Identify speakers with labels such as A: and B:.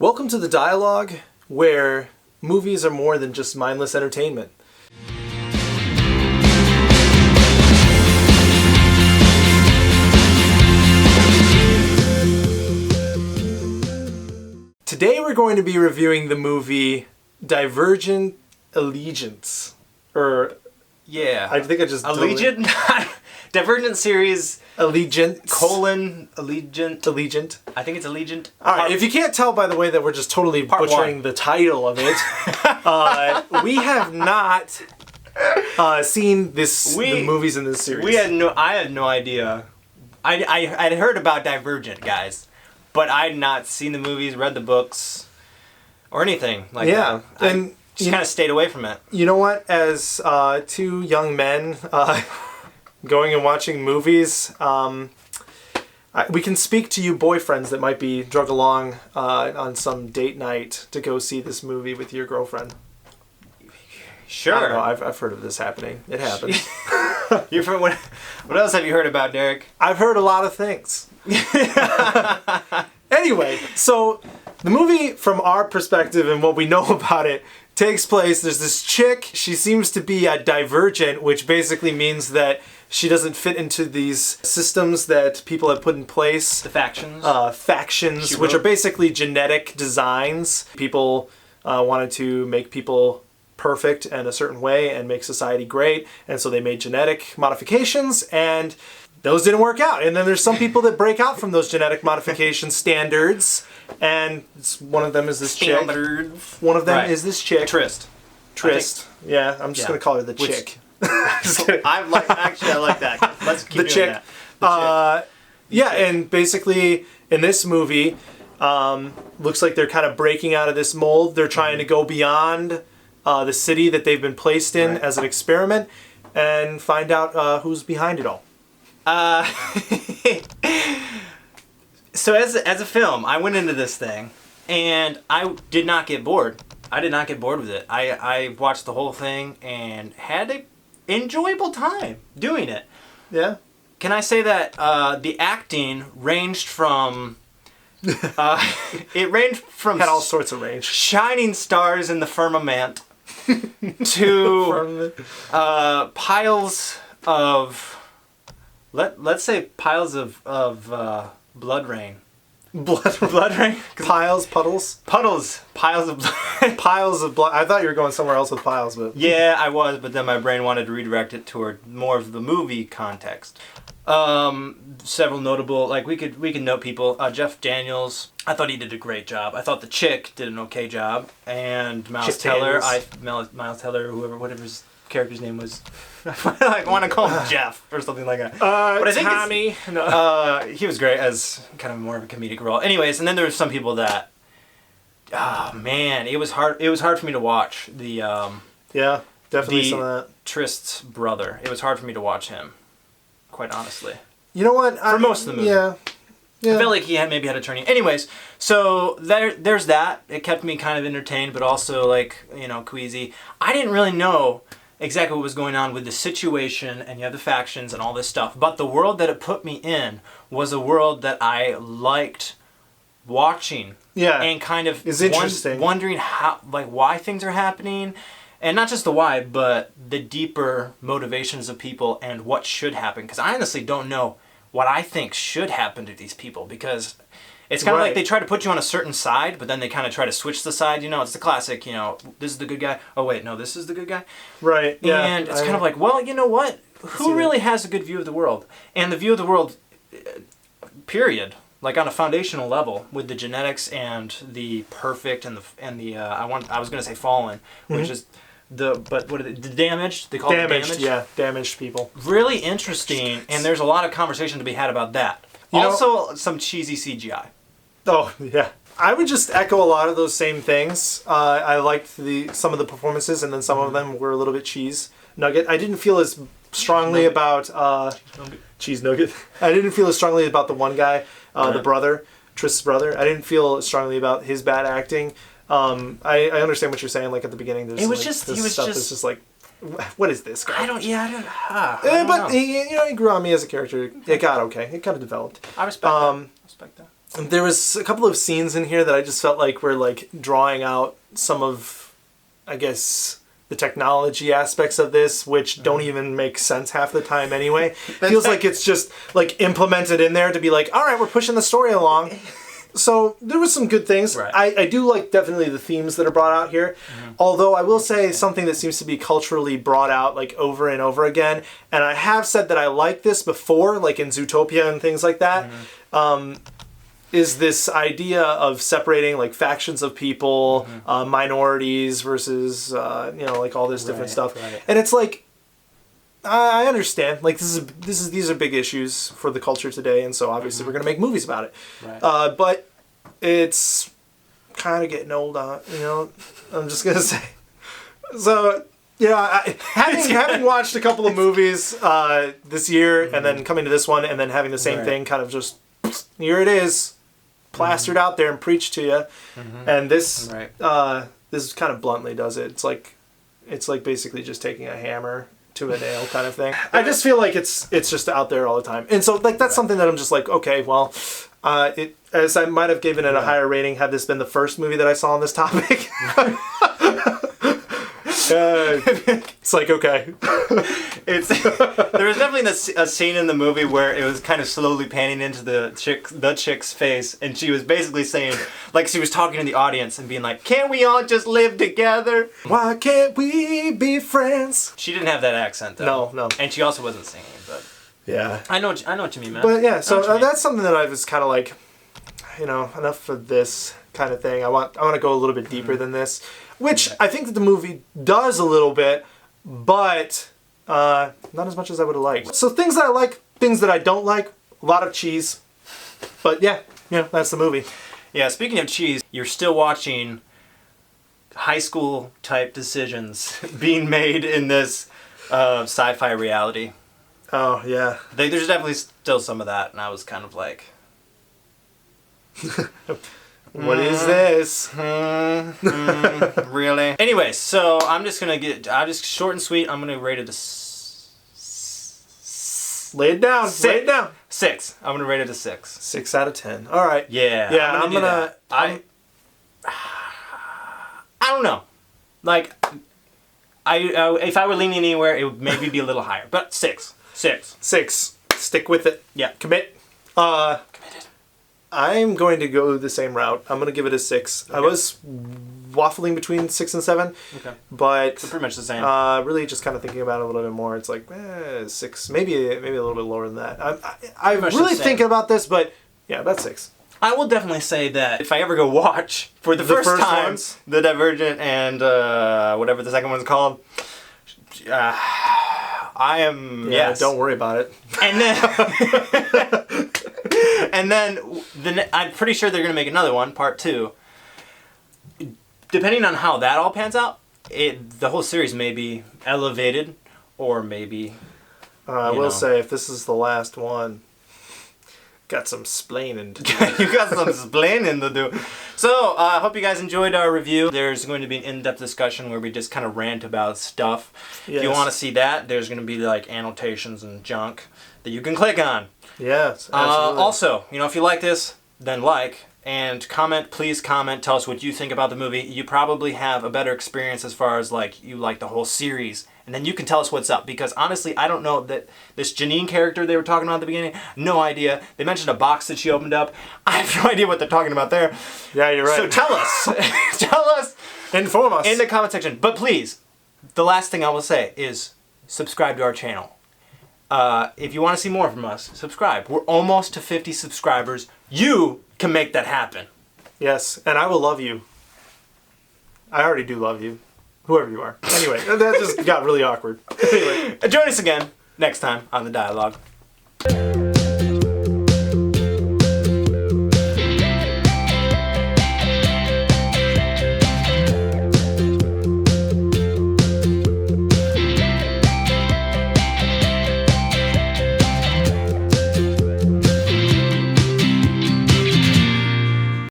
A: Welcome to the dialogue, where movies are more than just mindless entertainment. Today we're going to be reviewing the movie Divergent Allegiance. I think I just...
B: Allegiant? Divergent series...
A: Allegiant.
B: Allegiant. I think it's Allegiant.
A: Alright, if you can't tell by the way that we're just totally butchering the title of it, we have not seen the movies in this series.
B: I had no idea. I'd heard about Divergent, guys, but I'd not seen the movies, read the books, or anything like that. And just kind of stayed away from it.
A: You know what? As two young men going and watching movies, we can speak to you boyfriends that might be drug along on some date night to go see this movie with your girlfriend.
B: Sure.
A: I don't know. I've heard of this happening. It happens.
B: What else have you heard about, Derek?
A: I've heard a lot of things. Anyway, so the movie, from our perspective and what we know about it, takes place, there's this chick, she seems to be a divergent, which basically means that she doesn't fit into these systems that people have put in place.
B: The factions.
A: Factions, which are basically genetic designs. People wanted to make people perfect in a certain way and make society great, and so they made genetic modifications, and those didn't work out. And then there's some people that break out from those genetic modification standards, and one of them is this chick. One of them is this chick. Trist. Yeah, I'm just going to call her the chick.
B: I like that. Let's keep doing that.
A: The chick. And basically in this movie, looks like they're kind of breaking out of this mold. They're trying to go beyond the city that they've been placed in as an experiment and find out who's behind it all.
B: So as a film, I went into this thing and I did not get bored. I did not get bored with it. I watched the whole thing and had an enjoyable time doing it.
A: Yeah.
B: Can I say that the acting ranged from...
A: had all sorts of range.
B: Shining stars in the firmament to piles of... Let's say piles of blood rain.
A: Blood rain? Piles, puddles?
B: Puddles. Piles of blood.
A: Piles of blood. I thought you were going somewhere else with piles, but...
B: Yeah, I was, but then my brain wanted to redirect it toward more of the movie context. Several notable, like we could note people. Jeff Daniels, I thought he did a great job. I thought the chick did an okay job. And Miles Teller, Miles Teller, whatever his character's name was. I want to call him Jeff or something like that.
A: But I think Tommy.
B: He was great as kind of more of a comedic role. Anyways, and then there were some people that, oh man, it was hard. It was hard for me to watch the.
A: Yeah, definitely some of that.
B: Trist's brother. It was hard for me to watch him, quite honestly.
A: You know what?
B: For most of the movie.
A: Yeah.
B: I felt like he maybe had a turning. Anyways, so there's that. It kept me kind of entertained, but also queasy. I didn't really know exactly what was going on with the situation, and you have the factions and all this stuff. But the world that it put me in was a world that I liked watching.
A: Yeah.
B: And kind of
A: interesting.
B: Wondering how, why things are happening. And not just the why, but the deeper motivations of people and what should happen. Because I honestly don't know what I think should happen to these people. Because it's kind of like they try to put you on a certain side, but then they kind of try to switch the side. It's the classic, this is the good guy. Oh, wait, no, this is the good guy.
A: Right, yeah.
B: And it's kind of like, well, you know what? Who really has a good view of the world? And the view of the world, period. Like on a foundational level with the genetics and the perfect and the I was going to say fallen, which is... The damaged? They call it damaged.
A: Yeah, damaged people.
B: Really interesting, and there's a lot of conversation to be had about that. Also, some cheesy CGI.
A: Oh, yeah. I would just echo a lot of those same things. I liked some of the performances, and then some of them were a little bit cheese nugget. I didn't feel as strongly about... cheese nugget. I didn't feel as strongly about the one guy, the brother, Trist's brother. I didn't feel as strongly about his bad acting. I understand what you're saying. Like at the beginning, there's just like, what is this guy?
B: I don't know.
A: But he grew on me as a character. It got okay. It kind of developed.
B: I respect that.
A: there was a couple of scenes in here that I just felt like were like drawing out some of, I guess, the technology aspects of this, which don't even make sense half the time anyway. Feels like it's just like implemented in there to be like, all right, we're pushing the story along. So there was some good things.
B: Right.
A: I do like definitely the themes that are brought out here. Although I will say something that seems to be culturally brought out like over and over again. And I have said that I like this before, like in Zootopia and things like that. Is this idea of separating like factions of people, minorities versus like all this different stuff.
B: Right.
A: And it's like, I understand. Like these are big issues for the culture today, and so obviously we're gonna make movies about it.
B: Right.
A: But it's kind of getting old. I'm just gonna say. So yeah, having watched a couple of movies this year, and then coming to this one, and then having the same thing, kind of just here it is, plastered out there and preached to you. And this this kind of bluntly does it. It's like basically just taking a hammer to a nail kind of thing. I just feel like it's just out there all the time. And so like that's something that I'm just like, okay, well, as I might have given it a higher rating had this been the first movie that I saw on this topic. It's like, okay.
B: There was definitely a scene in the movie where it was kind of slowly panning into the chick's face, and she was basically saying, like, she was talking to the audience and being like, "Can't we all just live together?
A: Why can't we be friends?"
B: She didn't have that accent though.
A: No.
B: And she also wasn't singing, but
A: yeah.
B: I know what you mean, man.
A: But yeah, so that's something that I was kind of like, enough for this kind of thing. I want to go a little bit deeper than this, which I think that the movie does a little bit, but not as much as I would have liked. So things that I like, things that I don't like, a lot of cheese. But yeah, that's the movie.
B: Yeah, speaking of cheese, you're still watching high school type decisions being made in this sci-fi reality.
A: Oh, yeah.
B: There's definitely still some of that, and I was kind of like...
A: What is this?
B: Really? Anyway, so I'm just short and sweet, I'm gonna rate it a...
A: Lay it down. Lay it down.
B: 6. I'm gonna rate it a 6.
A: 6 out of 10. All right.
B: Yeah.
A: Yeah,
B: I'm gonna I don't know. Like, if I were leaning anywhere, it would maybe be a little higher. But 6. 6.
A: Stick with it.
B: Yeah.
A: Commit.
B: Committed.
A: I'm going to go the same route. I'm going to give it a 6. Okay. I was waffling between 6 and 7.
B: Okay.
A: But
B: so pretty much the same.
A: Really just kind of thinking about it a little bit more. It's like 6, maybe a little bit lower than that. I'm really thinking about this, but yeah, about 6.
B: I will definitely say that if I ever go watch for the first time
A: ones,
B: the Divergent and whatever the second one's called, I am
A: don't worry about it.
B: And then I'm pretty sure they're gonna make another one, part 2. Depending on how that all pans out, the whole series may be elevated, or maybe.
A: I will say, if this is the last one, got some splaining to do.
B: You got some splaining to do. So, I hope you guys enjoyed our review. There's going to be an in-depth discussion where we just kind of rant about stuff. Yes. If you want to see that, there's going to be like annotations and junk that you can click on.
A: Yes, absolutely.
B: Also, if you like this, then like. And comment, please comment, tell us what you think about the movie. You probably have a better experience as far as like you like the whole series. And then you can tell us what's up. Because honestly, I don't know that this Janine character they were talking about at the beginning, no idea. They mentioned a box that she opened up. I have no idea what they're talking about there.
A: Yeah, you're right.
B: So tell us. Tell us.
A: Inform us.
B: In the comment section. But please, the last thing I will say is subscribe to our channel. If you want to see more from us, subscribe. We're almost to 50 subscribers. You can make that happen.
A: Yes, and I will love you. I already do love you. Whoever you are. Anyway, that just got really awkward. Anyway.
B: Join us again next time on The Dialogue.